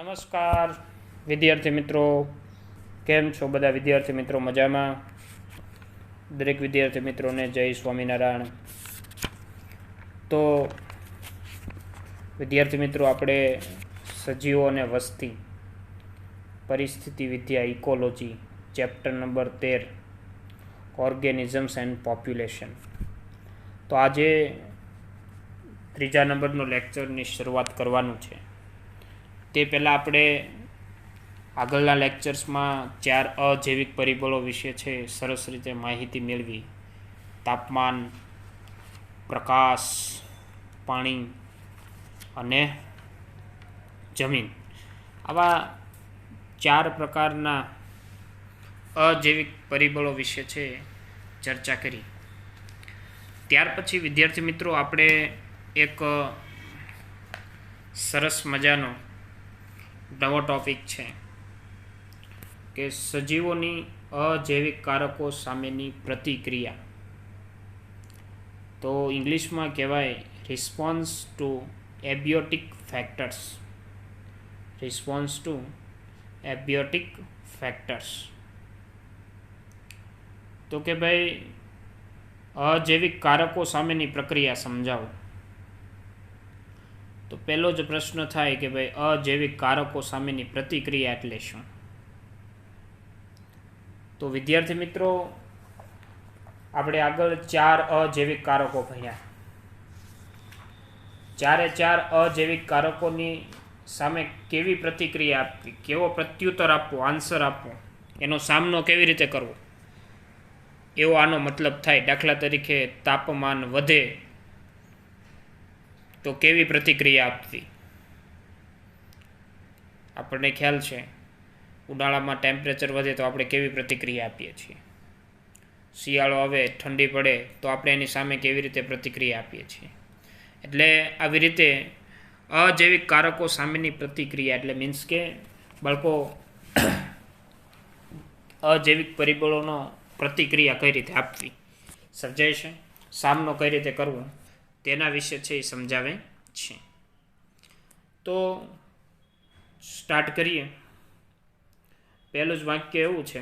નમસ્કાર વિદ્યાર્થી મિત્રો, કેમ છો બધા વિદ્યાર્થી મિત્રો? મજામાં? દરેક વિદ્યાર્થી મિત્રોને જય સ્વામિનારાયણ. તો વિદ્યાર્થી મિત્રો, આપણે સજીવો અને વસ્તી પરિસ્થિતિ વિદ્યા ecology chapter number 13 organisms and population. તો આજે ત્રીજા નંબરનો લેક્ચરની શરૂઆત કરવાનું છે. તે પહેલાં આપણે આગળના લેક્ચર્સમાં 4 અજૈવિક પરિબળો વિશે છે સરસ રીતે માહિતી મેળવી. તાપમાન, પ્રકાશ, પાણી અને જમીન, આવા 4 પ્રકારના અજૈવિક પરિબળો વિશે છે ચર્ચા કરી. ત્યાર પછી વિદ્યાર્થી મિત્રો, આપણે એક સરસ મજાનો નવો ટોપિક છે કે સજીવોની અજૈવિક કારકો સામેની પ્રતિક્રિયા. તો ઇંગ્લિશમાં કહેવાય response to abiotic factors. Response to abiotic factors. તો કે ભાઈ અજૈવિક કારકો સામેની પ્રક્રિયા સમજાવો. તો પહેલો જ પ્રશ્ન થાય કે ભાઈ અજૈવિક કારકો સામેની પ્રતિક્રિયા એટલે શું? તો વિદ્યાર્થી મિત્રો, આપણે આગળ 4 અજૈવિક કારકો ભણ્યા. 4 અજૈવિક કારકોની સામે કેવી પ્રતિક્રિયા આપવી, કેવો પ્રત્યુત્તર આપવો, આન્સર આપવો, એનો સામનો કેવી રીતે કરવો, એવો આનો મતલબ થાય. દાખલા તરીકે તાપમાન વધે તો કેવી પ્રતિક્રિયા આપવી? આપણને ખ્યાલ છે, ઉનાળામાં ટેમ્પરેચર વધે તો આપણે કેવી પ્રતિક્રિયા આપીએ છીએ. શિયાળો આવે, ઠંડી પડે તો આપણે એની સામે કેવી રીતે પ્રતિક્રિયા આપીએ છીએ. એટલે આવી રીતે અજૈવિક કારકો સામેની પ્રતિક્રિયા એટલે મીન્સ કે બાળકો અજૈવિક પરિબળોનો પ્રતિક્રિયા કઈ રીતે આપવી, સમજાય છે? સામનો કઈ રીતે કરવો, તેના વિશે છે એ સમજાવે છે. તો સ્ટાર્ટ કરીએ. પહેલું જ વાક્ય એવું છે,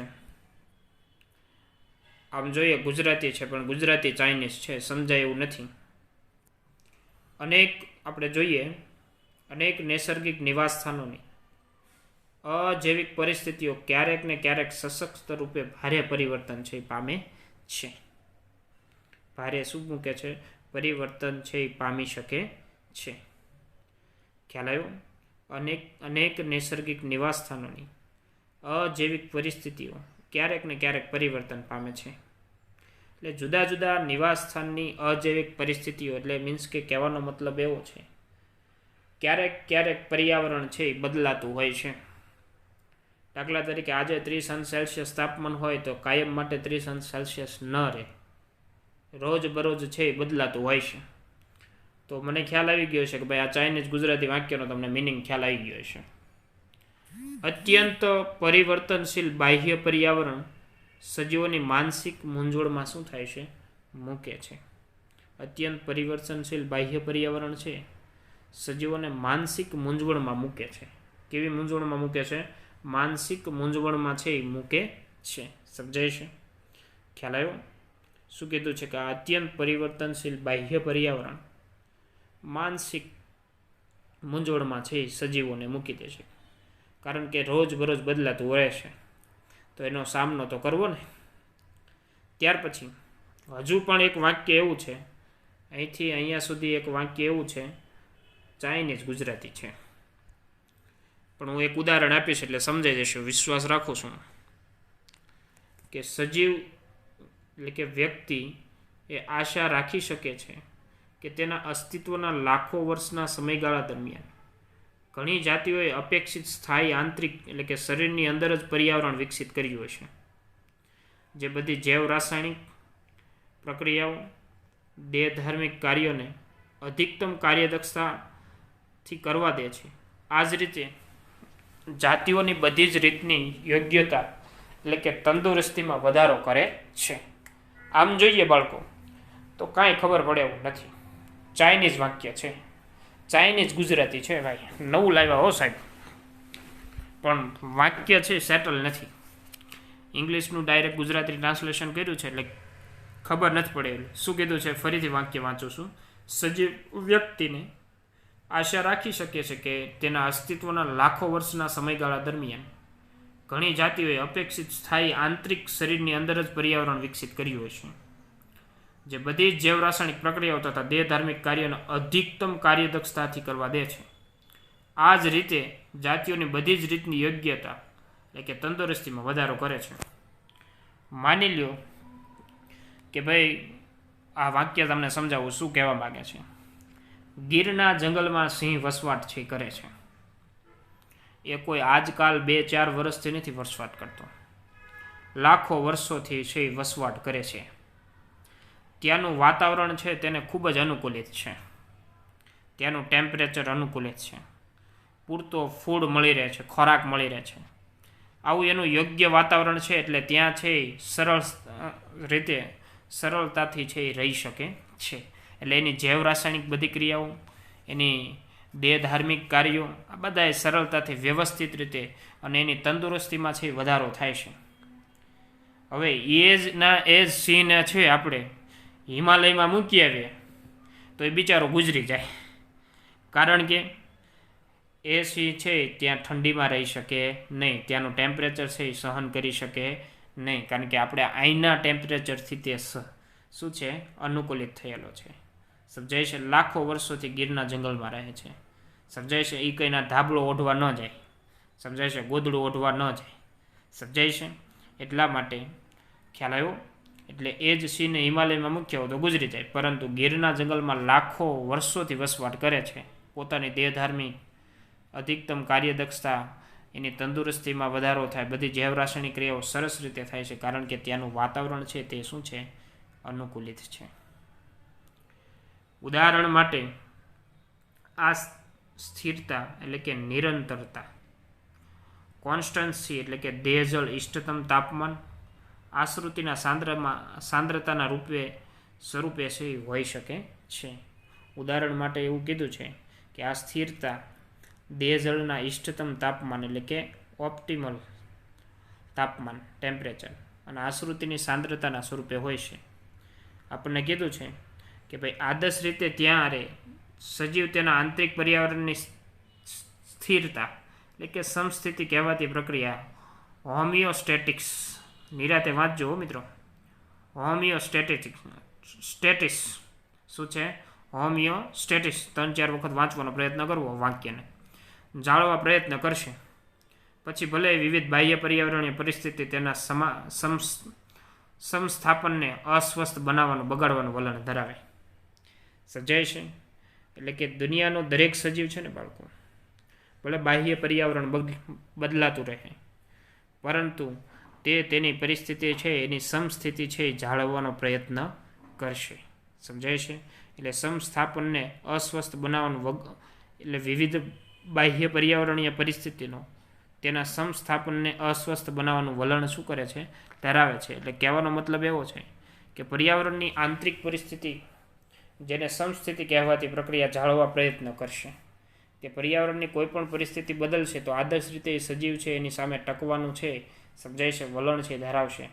આમ જોઈએ ગુજરાતી છે પણ ગુજરાતી ચાઇનીઝ છે, સમજાય એવું નથી. આપણે જોઈએ અનેક નૈસર્ગિક નિવાસસ્થાનોની અજૈવિક પરિસ્થિતિઓ ક્યારેક ને ક્યારેક સશક્ત રૂપે ભારે પરિવર્તન છે પામે છે. ભારે શું મૂકે છે? પરિવર્તન છે એ પામી શકે છે. ખ્યાલ આવ્યો? અનેક નૈસર્ગિક નિવાસસ્થાનોની અજૈવિક પરિસ્થિતિઓ ક્યારેક ને ક્યારેક પરિવર્તન પામે છે. એટલે જુદા જુદા નિવાસસ્થાનની અજૈવિક પરિસ્થિતિઓ એટલે મીન્સ કે કહેવાનો મતલબ એવો છે, ક્યારેક ક્યારેક પર્યાવરણ છે એ બદલાતું હોય છે. દાખલા તરીકે આજે 30°C તાપમાન હોય તો કાયમ માટે 30°C ન રહે, રોજ બરોજ છે એ બદલાતું હોય છે. તો મને ખ્યાલ આવી ગયો છે કે ભાઈ આ ચાઇનીઝ ગુજરાતી વાક્યનો તમને મિનિંગ ખ્યાલ આવી ગયો છે. અત્યંત પરિવર્તનશીલ બાહ્ય પર્યાવરણ સજીવોની માનસિક મૂંઝવણમાં શું થાય છે? મૂકે છે. અત્યંત પરિવર્તનશીલ બાહ્ય પર્યાવરણ છે સજીવોને માનસિક મૂંઝવણમાં મૂકે છે. કેવી મૂંઝવણમાં મૂકે છે? માનસિક મૂંઝવણમાં છે એ મૂકે છે. સમજાય છે? ખ્યાલ આવ્યો? શું કીધું છે કે આ અત્યંત પરિવર્તનશીલ બાહ્ય પર્યાવરણ માનસિક મૂંઝવણમાં છે એ સજીવોને મૂકી દે છે. કારણ કે રોજ બરોજ બદલાતું રહે છે, તો એનો સામનો તો કરવો ને. ત્યાર પછી હજુ પણ એક વાક્ય એવું છે, અહીંથી અહીંયા સુધી એક વાક્ય એવું છે, ચાઇનીઝ ગુજરાતી છે, પણ હું એક ઉદાહરણ આપીશ એટલે સમજાઈ જશે, વિશ્વાસ રાખું છું કે સજીવ એટલે કે વ્યક્તિ એ આશા રાખી શકે છે કે તેના અસ્તિત્વના લાખો વર્ષના સમયગાળા દરમિયાન ઘણી જાતિઓએ અપેક્ષિત સ્થાયી આંતરિક એટલે કે શરીરની અંદર જ પર્યાવરણ વિકસિત કર્યું હશે, જે બધી જૈવ રાસાયણિક પ્રક્રિયાઓ દેહ ધાર્મિક કાર્યોને અધિકતમ કાર્યદક્ષતાથી કરવા દે છે. આ જ રીતે જાતિઓની બધી જ રીતની યોગ્યતા એટલે કે તંદુરસ્તીમાં વધારો કરે છે. આમ જોઈએ બાળકો તો કાંઈ ખબર પડે એવું નથી. ચાઇનીઝ વાક્ય છે, ચાઇનીઝ ગુજરાતી છે ભાઈ, નવું લાવ્યા હો સાહેબ. પણ વાક્ય છે સેટલ નથી. ઇંગ્લિશનું ડાયરેક્ટ ગુજરાતી ટ્રાન્સલેશન કર્યું છે એટલે ખબર નથી પડે. શું કીધું છે ફરીથી વાક્ય વાંચું છું. સજીવ વ્યક્તિને આશા રાખી શકે છે કે તેના અસ્તિત્વના લાખો વર્ષના સમયગાળા દરમિયાન ઘણી જાતિઓએ અપેક્ષિત સ્થાયી આંતરિક શરીરની અંદર જ પર્યાવરણ વિકસિત કર્યું હશે, જે બધી જ જૈવ રાસાયણિક પ્રક્રિયાઓ તથા દેહ ધાર્મિક કાર્યોને અધિકતમ કાર્યદક્ષતાથી કરવા દે છે. આ જ રીતે જાતિઓની બધી જ રીતની યોગ્યતા એટલે કે તંદુરસ્તીમાં વધારો કરે છે. માની લ્યો કે ભાઈ આ વાક્ય તમને સમજાવું શું કહેવા માગે છે. ગીરના જંગલમાં સિંહ વસવાટ છે કરે છે. એ કોઈ આજકાલ 2-4 વર્ષથી નથી વસવાટ કરતો, લાખો વર્ષોથી છે વસવાટ કરે છે. ત્યાંનું વાતાવરણ છે તેને ખૂબ જ અનુકૂલિત છે, ત્યાંનું ટેમ્પરેચર અનુકૂલિત છે, પૂરતો ફૂડ મળી રહે છે, ખોરાક મળી રહે છે. આવું એનું યોગ્ય વાતાવરણ છે એટલે ત્યાં છે સરળતાથી છે એ રહી શકે છે. એટલે એની જૈવ રાસાયણિક બધી ક્રિયાઓ, એની દેહ ધાર્મિક કાર્યો આ બધાએ સરળતાથી વ્યવસ્થિત રીતે અને એની તંદુરસ્તીમાં છે વધારો થાય છે. હવે એ જ સિંહને છે આપણે હિમાલયમાં મૂકી આવીએ તો એ બિચારો ગુજરી જાય, કારણ કે એ સિંહ છે ત્યાં ઠંડીમાં રહી શકે નહીં, ત્યાંનું ટેમ્પરેચર છે એ સહન કરી શકે નહીં, કારણ કે આપણે અહીંના ટેમ્પરેચરથી તે શું છે અનુકૂલિત થયેલો છે. સમજાય છે? લાખો વર્ષોથી ગીરના જંગલમાં રહે છે. સમજાય છે? એ કંઈના ધાબળો ઓઢવા ન જાય, સમજાય છે? ગોદડું ઓઢવા ન જાય, સમજાય છે? એટલા માટે ખ્યાલ આવ્યો. એટલે એ જ સિંહને હિમાલયમાં મૂક્યો તો ગુજરી જાય, પરંતુ ગીરના જંગલમાં લાખો વર્ષોથી વસવાટ કરે છે. પોતાની દેહધાર્મિક અધિકતમ કાર્યદક્ષતા, એની તંદુરસ્તીમાં વધારો થાય, બધી જૈવ રાસાયણિક ક્રિયાઓ સરસ રીતે થાય છે, કારણ કે ત્યાંનું વાતાવરણ છે તે શું છે અનુકૂલિત છે. ઉદાહરણ માટે આ સ્થિરતા એટલે કે નિરંતરતા, કોન્સ્ટન્સી એટલે કે દેહજળ ઇષ્ટતમ તાપમાન, આશ્રુતિના સાંદ્રતાના સ્વરૂપે છે હોઈ શકે છે. ઉદાહરણ માટે એવું કીધું છે કે આ સ્થિરતા દેહજળના ઇષ્ટતમ તાપમાન એટલે કે ઓપ્ટિમલ તાપમાન ટેમ્પરેચર અને આશ્રુતિની સાંદ્રતાના સ્વરૂપે હોય છે. આપણને કીધું છે કે ભાઈ આદર્શ રીતે ત્યારે સજીવ તેના આંતરિક પર્યાવરણની સ્થિરતા એટલે કે સમસ્થિતિ કહેવાતી પ્રક્રિયા હોમિયોસ્ટેટિક્સ, નિરાતે વાંચજો મિત્રો, હોમિયોસ્ટેટિસ શું છે? હોમિયોસ્ટેટિસ 3-4 વખત વાંચવાનો પ્રયત્ન કરવો, વાક્યને જાળવવા પ્રયત્ન કરશે. પછી ભલે વિવિધ બાહ્ય પર્યાવરણીય પરિસ્થિતિ તેના સમસ્થાપનને અસ્વસ્થ બનાવવાનું, બગાડવાનું વલણ ધરાવે. સમજાય છે? એટલે કે દુનિયાનો દરેક સજીવ છે ને બાળકો, ભલે બાહ્ય પર્યાવરણ બદલાતું રહે, પરંતુ તે તેની પરિસ્થિતિ છે એની સમસ્થિતિ છે એ જાળવવાનો પ્રયત્ન કરશે. સમજાય છે? એટલે સમસ્થાપનને અસ્વસ્થ બનાવવાનું એટલે વિવિધ બાહ્ય પર્યાવરણીય પરિસ્થિતિનો તેના સમસ્થાપનને અસ્વસ્થ બનાવવાનું વલણ શું કરે છે? ધરાવે છે. એટલે કહેવાનો મતલબ એવો છે કે પર્યાવરણની આંતરિક પરિસ્થિતિ જેને સમસ્થિતિ કહેવાતી પ્રક્રિયા જાળવવા પ્રયત્ન કરશે. તે પર્યાવરણની કોઈ પણ પરિસ્થિતિ બદલશે તો આદર્શ રીતે એ સજીવ છે એની સામે ટકવાનું છે, સમજાય છે, વલણ છે ધરાવશે.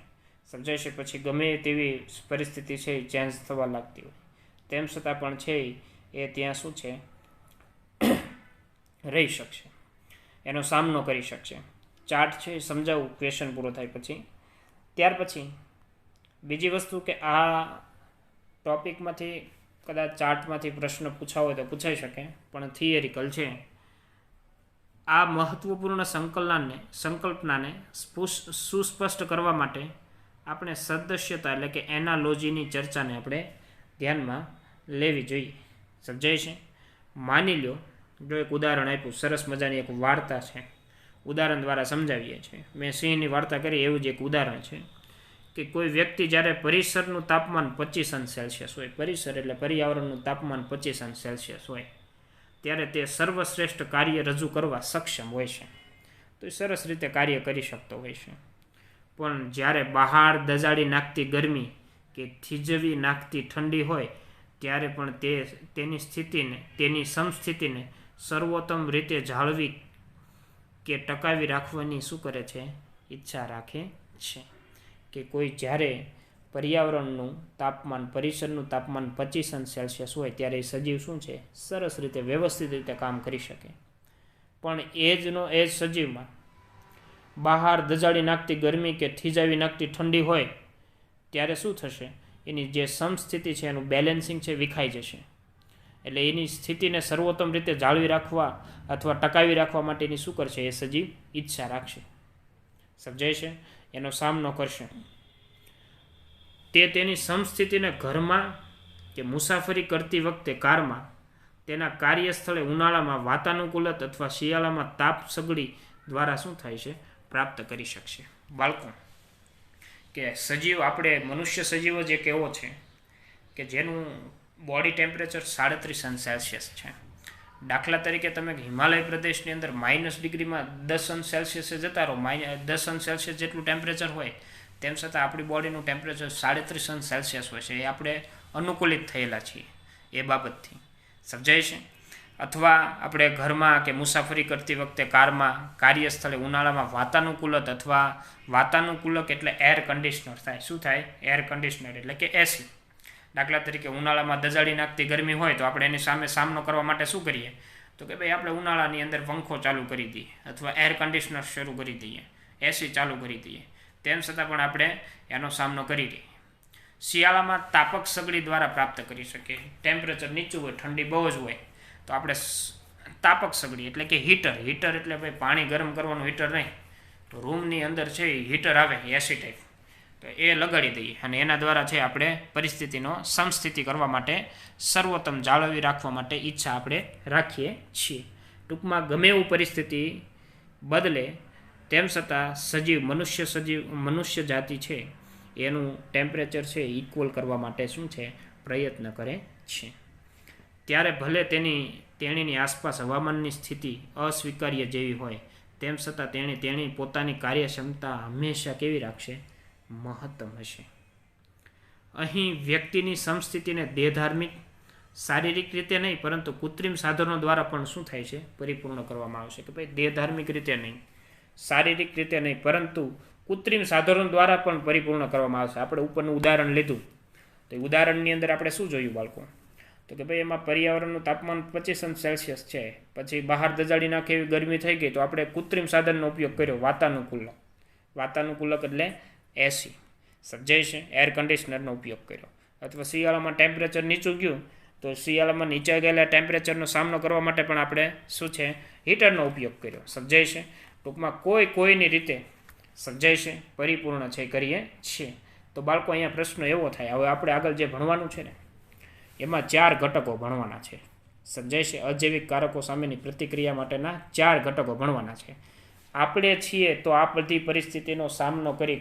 સમજાય છે? પછી ગમે તેવી પરિસ્થિતિ છે એ ચેન્જ થવા લાગતી હોય તેમ છતાં પણ છે એ ત્યાં શું છે રહી શકશે, એનો સામનો કરી શકશે. ચાર્ટ છે એ સમજાવું ક્વેશ્ચન પૂરો થાય પછી. ત્યાર પછી બીજી વસ્તુ કે આ ટોપિકમાંથી કદાચ ચાર્ટમાંથી પ્રશ્ન પૂછાવો હોય તો પૂછાઈ શકે, પણ થિયરિકલ છે. આ મહત્વપૂર્ણ સંકલ્પનાને સુસ્પષ્ટ કરવા માટે આપણે સદસ્યતા એટલે કે એનાલોજીની ચર્ચાને આપણે ધ્યાનમાં લેવી જોઈએ. સમજાય છે? માની લો, જો એક ઉદાહરણ આપ્યું, સરસ મજાની એક વાર્તા છે, ઉદાહરણ દ્વારા સમજાવીએ છીએ. મેં સિંહની વાર્તા કરી એવું જ એક ઉદાહરણ છે કે કોઈ વ્યક્તિ જ્યારે પરિસરનું તાપમાન 25°C હોય, પરિસર એટલે પર્યાવરણનું તાપમાન 25°C હોય, ત્યારે તે સર્વશ્રેષ્ઠ કાર્ય રજૂ કરવા સક્ષમ હોય છે. તો એ સરસ રીતે કાર્ય કરી શકતો હોય છે. પણ જ્યારે બહાર દજાડી નાખતી ગરમી કે થીજવી નાખતી ઠંડી હોય ત્યારે પણ તેની સમસ્થિતિને સર્વોત્તમ રીતે જાળવી કે ટકાવી રાખવાની શું કરે છે? ઈચ્છા રાખે છે. કે કોઈ જ્યારે પર્યાવરણનું તાપમાન, પરિસરનું તાપમાન 25°C હોય ત્યારે એ સજીવ શું છે? સરસ રીતે, વ્યવસ્થિત રીતે કામ કરી શકે. પણ એ જ સજીવમાં બહાર દજાડી નાખતી ગરમી કે થીજાવી નાખતી ઠંડી હોય ત્યારે શું થશે? એની જે સમસ્થિતિ છે, એનું બેલેન્સિંગ છે, વિખાઈ જશે. એટલે એની સ્થિતિને સર્વોત્તમ રીતે જાળવી રાખવા અથવા ટકાવી રાખવા માટેની શું કરશે? એ સજીવ ઈચ્છા રાખશે. સમજાય છે? એનો સામનો કરશે. તે તેની સમસ્થિતિને ઘરમાં કે મુસાફરી કરતી વખતે કારમાં, તેના કાર્યસ્થળે ઉનાળામાં વાતાનુકૂલત અથવા શિયાળામાં તાપ સગડી દ્વારા શું થાય છે? પ્રાપ્ત કરી શકશે. બાળકો, કે સજીવ, આપણે મનુષ્ય સજીવ જ એક એવો છે કે જેનું બોડી ટેમ્પરેચર 37°C છે. દાખલા તરીકે તમે હિમાલય પ્રદેશની અંદર -ડિગ્રીમાં 10°C જતા રહો, -10°C જેટલું ટેમ્પરેચર હોય, તેમ છતાં આપણી બોડીનું ટેમ્પરેચર 37°C હોય છે. એ આપણે અનુકૂલિત થયેલા છીએ એ બાબતથી. સમજાય છે? અથવા આપણે ઘરમાં કે મુસાફરી કરતી વખતે કારમાં, કાર્યસ્થળે ઉનાળામાં વાતાનુકૂલત અથવા વાતાનુકૂલક એટલે એર કન્ડિશનર થાય. શું થાય? એર કન્ડિશનર એટલે કે એસી. દાખલા તરીકે ઉનાળામાં દજાડી નાખતી ગરમી હોય તો આપણે એની સામે સામનો કરવા માટે શું કરીએ? તો કે ભાઈ આપણે ઉનાળાની અંદર પંખો ચાલુ કરી દઈએ અથવા એર કન્ડિશનર શરૂ કરી દઈએ, એસી ચાલુ કરી દઈએ. તેમ છતાં પણ આપણે એનો સામનો કરી દઈએ. શિયાળામાં તાપક સગડી દ્વારા પ્રાપ્ત કરી શકીએ. ટેમ્પરેચર નીચું હોય, ઠંડી બહુ જ હોય, તો આપણે તાપક સગડી એટલે કે હીટર એટલે ભાઈ પાણી ગરમ કરવાનું હીટર નહીં, તો રૂમની અંદર છે એ હીટર આવે એસી ટાઈપ, તો એ લગાડી દઈએ અને એના દ્વારા છે આપણે પરિસ્થિતિનો સમસ્થિતિ કરવા માટે, સર્વોત્તમ જાળવી રાખવા માટે ઈચ્છા આપણે રાખીએ છીએ. ટૂંકમાં ગમે એવું પરિસ્થિતિ બદલે તેમ છતાં મનુષ્ય જાતિ છે એનું ટેમ્પરેચર છે ઇક્વલ કરવા માટે શું છે? પ્રયત્ન કરે છે. ત્યારે ભલે તેણીની આસપાસ હવામાનની સ્થિતિ અસ્વીકાર્ય જેવી હોય, તેમ છતાં તેણી પોતાની કાર્યક્ષમતા હંમેશા કેવી રાખશે? મહત્તમ હશે. અહીં વ્યક્તિની સમસ્થિતિને દેહધાર્મિક, શારીરિક રીતે નહીં પરંતુ કૃત્રિમ સાધનો દ્વારા પણ શું થાય છે? પરિપૂર્ણ કરવામાં આવશે. કે ભાઈ દેહધાર્મિક રીતે નહીં, શારીરિક રીતે નહીં, પરંતુ કૃત્રિમ સાધનો દ્વારા પણ પરિપૂર્ણ કરવામાં આવશે. આપણે ઉપરનું ઉદાહરણ લીધું, તો એ ઉદાહરણની અંદર આપણે શું જોયું બાળકો? તો કે ભાઈ એમાં પર્યાવરણનું તાપમાન 25°C છે, પછી બહાર દજાડી નાખે એવી ગરમી થઈ ગઈ, તો આપણે કૃત્રિમ સાધનનો ઉપયોગ કર્યો, વાતાનુકૂલક એટલે એસી. સમજાય છે? એર કન્ડિશનરનો ઉપયોગ કર્યો. અથવા શિયાળામાં ટેમ્પરેચર નીચું ગયું, તો શિયાળામાં નીચે ગયેલા ટેમ્પરેચરનો સામનો કરવા માટે પણ આપણે શું છે? હીટરનો ઉપયોગ કર્યો. સમજાય છે? ટૂંકમાં કોઈની રીતે, સમજાય છે, પરિપૂર્ણ છે કરીએ છીએ. તો બાળકો, અહીંયા પ્રશ્ન એવો થાય, હવે આપણે આગળ જે ભણવાનું છે ને એમાં 4 ઘટકો ભણવાના છે. સમજાય છે? અજૈવિક કારકો સામેની પ્રતિક્રિયા માટેના 4 ઘટકો ભણવાના છે. આપણે છીએ તો આ બધી પરિસ્થિતિનો સામનો કરી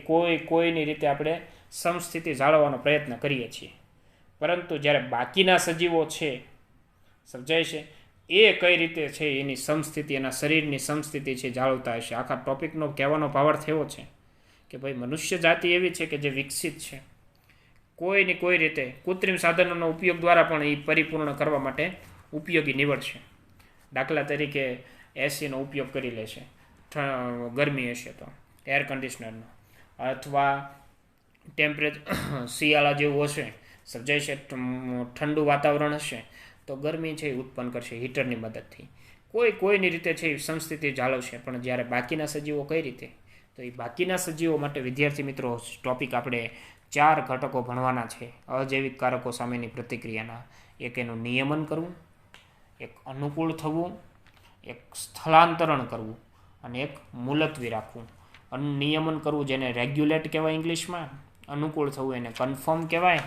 કોઈની રીતે આપણે સમસ્થિતિ જાળવવાનો પ્રયત્ન કરીએ છીએ. પરંતુ જ્યારે બાકીના સજીવો છે, સમજાય છે, એ કઈ રીતે છે એની સમસ્થિતિ, એના શરીરની સમસ્થિતિ છે જાળવતા હશે. આખા ટોપિકનો કહેવાનો ભાવાર્થ થયો છે કે ભાઈ મનુષ્ય જાતિ એવી છે કે જે વિકસિત છે, કોઈની કોઈ રીતે કૃત્રિમ સાધનોનો ઉપયોગ દ્વારા પણ એ પરિપૂર્ણ કરવા માટે ઉપયોગી નીવડશે. દાખલા તરીકે એસીનો ઉપયોગ કરી લેશે, ગરમી હશે તો એર કન્ડિશનરનો, અથવા ટેમ્પરેચર શિયાળા જેવું હશે, સમજાય છે, ઠંડુ વાતાવરણ હશે તો ગરમી છે એ ઉત્પન્ન કરશે હીટરની મદદથી. કોઈની રીતે છે એ સમસ્થિતિ જાળવશે. પણ જ્યારે બાકીના સજીવો કઈ રીતે? તો એ બાકીના સજીવો માટે વિદ્યાર્થી મિત્રો ટોપિક આપણે 4 ઘટકો ભણવાના છે અજૈવિક કારકો સામેની પ્રતિક્રિયાના. એક એનું નિયમન કરવું, એક અનુકૂળ થવું, એક સ્થળાંતરણ કરવું અને એક મુલતવી રાખવું. નિયમન કરવું જેને રેગ્યુલેટ કહેવાય ઇંગ્લિશમાં, અનુકૂળ થવું એને કન્ફર્મ કહેવાય,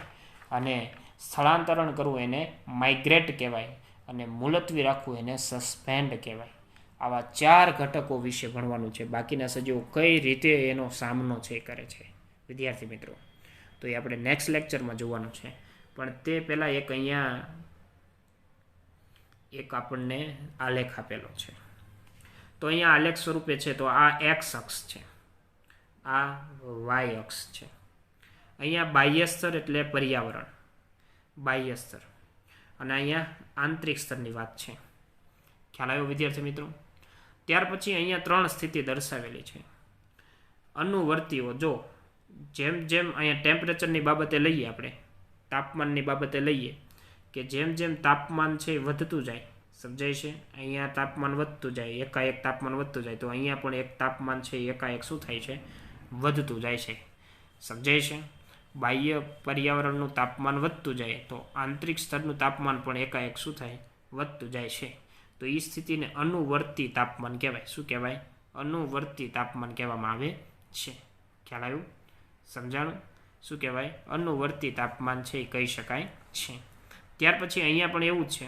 અને સ્થળાંતરણ કરવું એને માઇગ્રેટ કહેવાય, અને મુલતવી રાખવું એને સસ્પેન્ડ કહેવાય. આવા 4 ઘટકો વિશે ભણવાનું છે. બાકીના સજીવો કઈ રીતે એનો સામનો છે કરે છે વિદ્યાર્થી મિત્રો, તો એ આપણે નેક્સ્ટ લેક્ચરમાં જોવાનું છે. પણ તે પહેલાં એક આપણને આલેખ આપેલો છે. તો અહીંયા આલેખ સ્વરૂપે છે, તો આ એક્સ અક્ષ છે, આ વાય અક્ષ છે. અહીંયા બાહ્ય સ્તર એટલે પર્યાવરણ, બાહ્ય સ્તર, અને અહીંયા આંતરિક સ્તરની વાત છે. ખ્યાલ આવ્યો વિદ્યાર્થી મિત્રો? ત્યાર પછી અહીંયા 3 સ્થિતિ દર્શાવેલી છે અનુવર્તીઓ. જો જેમ જેમ અહીંયા ટેમ્પરેચરની બાબતે લઈએ, આપણે તાપમાનની બાબતે લઈએ કે જેમ જેમ તાપમાન છે વધતું જાય, સમજાય છે, અહીંયા તાપમાન વધતું જાય, એકાએક તાપમાન વધતું જાય, તો અહીંયા પણ એક તાપમાન છે એકાએક શું થાય છે, વધતું જાય છે, સમજાય છે. બાહ્ય પર્યાવરણનું તાપમાન વધતું જાય તો આંતરિક સ્તરનું તાપમાન પણ એકાએક શું થાય, વધતું જાય છે. તો એ સ્થિતિને અનુવર્તી તાપમાન કહેવાય. શું કહેવાય? અનુવર્તી તાપમાન કહેવામાં આવે છે. ખ્યાલ આવ્યું? સમજાણું? શું કહેવાય? અનુવર્તી તાપમાન છે એ કહી શકાય છે. ત્યાર પછી અહીંયા પણ એવું જ છે,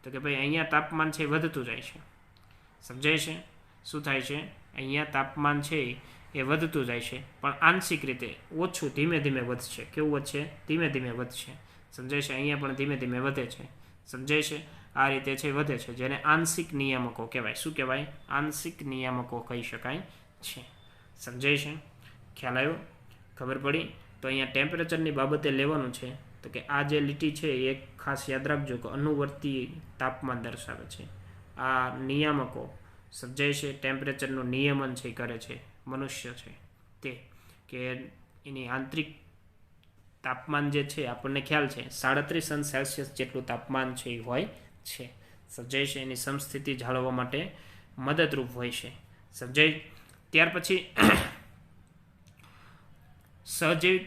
તો કે ભાઈ અહીંયા તાપમાન છે વધતું જાય છે, સમજાય છે. શું થાય છે? અહીંયા તાપમાન છે એ વધતું જાય છે, પણ આંશિક રીતે ઓછું, ધીમે ધીમે વધશે. કેવું વધશે? ધીમે ધીમે વધશે, સમજાય છે. અહીંયા પણ ધીમે ધીમે વધે છે, સમજાય છે. આ રીતે છે વધે છે, જેને આંશિક નિયામકો કહેવાય. શું કહેવાય? આંશિક નિયામકો કહી શકાય છે, સમજાય છે. ખ્યાલ આવ્યો? ખબર પડી? તો અહીંયા ટેમ્પરેચરની બાબતે લેવાનું છે, તો કે આ જે લીટી છે એ ખાસ યાદ રાખજો કે અનુવર્તી તાપમાન દર્શાવે છે. આ નિયામકો, સમજાય છે, ટેમ્પરેચરનું નિયમન છે કરે છે મનુષ્ય છે તે, કે એની આંતરિક તાપમાન જે છે આપણને ખ્યાલ છે 37°C જેટલું તાપમાન છે એ હોય છે, સમજાય છે. એની સમસ્થિતિ જાળવવા માટે મદદરૂપ હોય છે, સમજાય. ત્યાર પછી સહજૈવિક,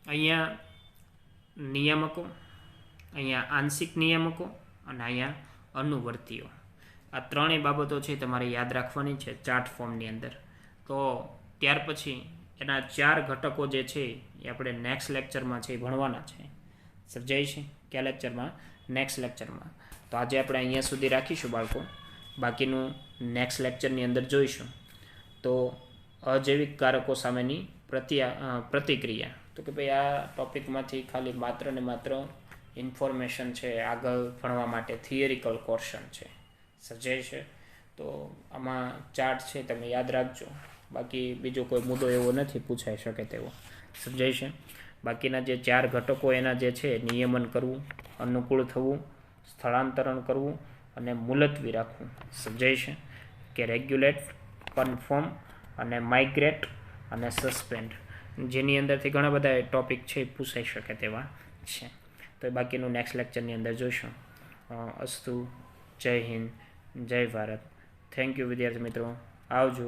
અહીંયા નિયામકો, અહીંયા આંશિક નિયામકો અને અહીંયા અનુવર્તીઓ. આ ત્રણેય બાબતો છે તમારે યાદ રાખવાની છે ચાર્ટ ફોર્મની અંદર. તો ત્યાર પછી એના 4 ઘટકો જે છે એ આપણે નેક્સ્ટ લેક્ચરમાં છે એ ભણવાના છે, સમજાય છે. કયા લેક્ચરમાં? નેક્સ્ટ લેક્ચરમાં. તો આજે આપણે અહીંયા સુધી રાખીશું બાળકો, બાકીનું નેક્સ્ટ લેક્ચરની અંદર જોઈશું. તો અજૈવિક કારકો સામેની પ્રતિક્રિયા, તો કે ભાઈ આ ટોપિકમાંથી ખાલી માત્ર ને માત્ર ઇન્ફોર્મેશન છે, આગળ ભણવા માટે થિયરિકલ પોર્શન છે, સમજાય છે. તો આમાં ચાર્ટ છે તમે યાદ રાખજો, બાકી બીજો કોઈ મુદ્દો એવો નથી પૂછાઈ શકે તેવો, સમજાય છે. બાકીના જે 4 ઘટકો એના જે છે નિયમન કરવું, અનુકૂળ થવું, સ્થળાંતરણ કરવું અને મુલતવી રાખવું, સમજાય છે. કે રેગ્યુલેટ, કન્ફર્મ અને માઇગ્રેટ અને સસ્પેન્ડ, જેની અંદરથી ઘણા બધા ટોપિક છે પૂછાઈ શકે તેવા છે. તો બાકીનું નેક્સ્ટ લેક્ચરની અંદર જોઈશું. અસ્તુ. જય હિન્દ, જય ભારત. થેન્ક યુ વિદ્યાર્થી મિત્રો. આવજો.